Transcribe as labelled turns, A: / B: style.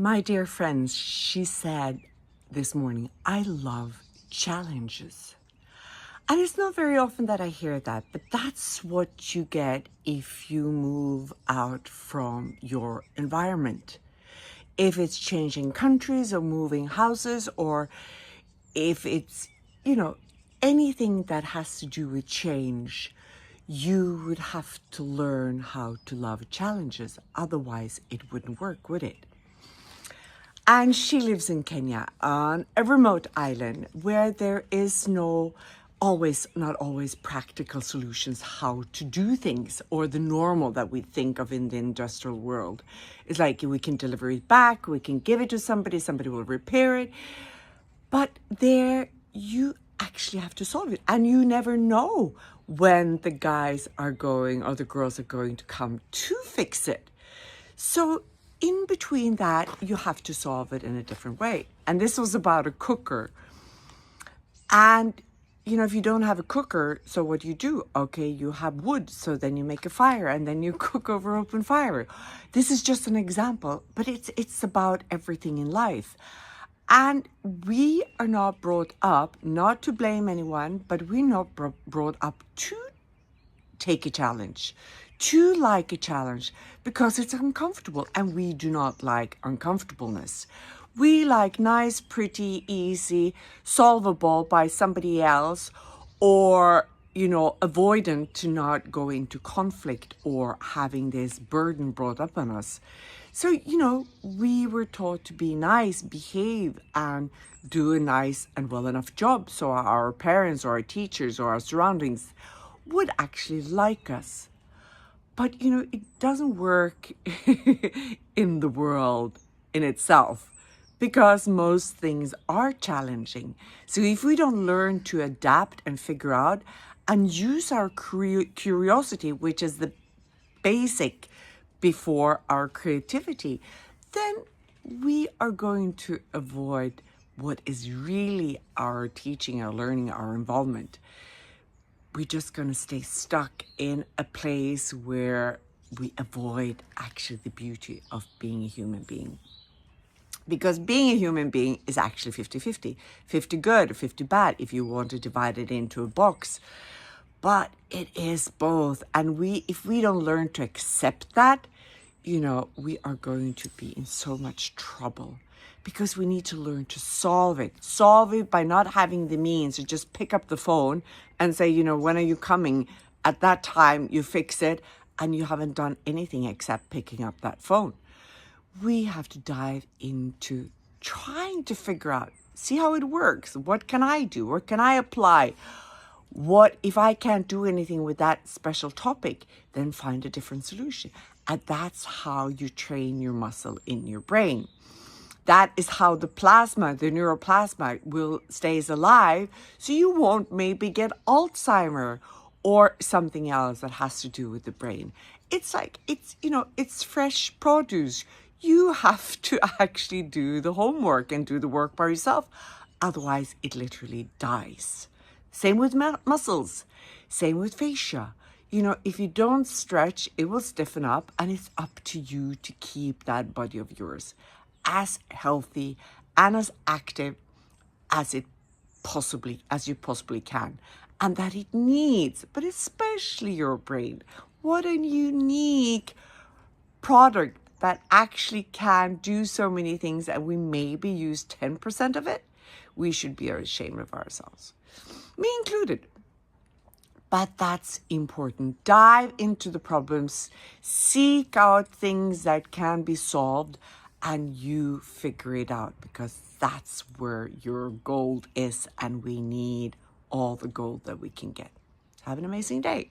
A: My dear friends, she said this morning, I love challenges. And it's not very often that I hear that, but that's what you get if you move out from your environment. If it's changing countries or moving houses, or if it's, anything that has to do with change, you would have to learn how to love challenges. Otherwise, it wouldn't work, would it? And she lives in Kenya on a remote island where there is not always practical solutions how to do things, or the normal that we think of in the industrial world. It's like we can deliver it back, we can give it to somebody will repair it. But there you actually have to solve it. And you never know when the guys are going or the girls are going to come to fix it. So in between that, you have to solve it in a different way. And this was about a cooker. And, if you don't have a cooker, so what do you do? Okay, you have wood, so then you make a fire and then you cook over open fire. This is just an example, but it's about everything in life. And we are not brought up, not to blame anyone, but we're not brought up to take a challenge, to like a challenge, because it's uncomfortable, and we do not like uncomfortableness. We like nice, pretty, easy, solvable by somebody else, or, avoidant to not go into conflict or having this burden brought up on us. So, we were taught to be nice, behave, and do a nice and well enough job so our parents or our teachers or our surroundings would actually like us. But, it doesn't work in the world in itself, because most things are challenging. So if we don't learn to adapt and figure out and use our curiosity, which is the basic before our creativity, then we are going to avoid what is really our teaching, our learning, our involvement. We're just going to stay stuck in a place where we avoid actually the beauty of being a human being. Because being a human being is actually 50-50. 50 good or 50 bad if you want to divide it into a box. But it is both. And if we don't learn to accept that, we are going to be in so much trouble, because we need to learn to solve it. Solve it by not having the means to just pick up the phone and say, when are you coming? At that time, you fix it, and you haven't done anything except picking up that phone. We have to dive into trying to figure out, see how it works. What can I do? What can I apply? What if I can't do anything with that special topic? Then find a different solution. And that's how you train your muscle in your brain. That is how the neuroplasma stays alive, so you won't maybe get Alzheimer or something else that has to do with the brain. It's like, it's fresh produce. You have to actually do the homework and do the work by yourself. Otherwise, it literally dies. Same with muscles. Same with fascia. If you don't stretch, it will stiffen up, and it's up to you to keep that body of yours as healthy and as active as you possibly can. And that it needs, but especially your brain. What a unique product that actually can do so many things, and we maybe use 10% of it. We should be ashamed of ourselves, me included. But that's important. Dive into the problems, seek out things that can be solved, and you figure it out, because that's where your gold is, and we need all the gold that we can get. Have an amazing day.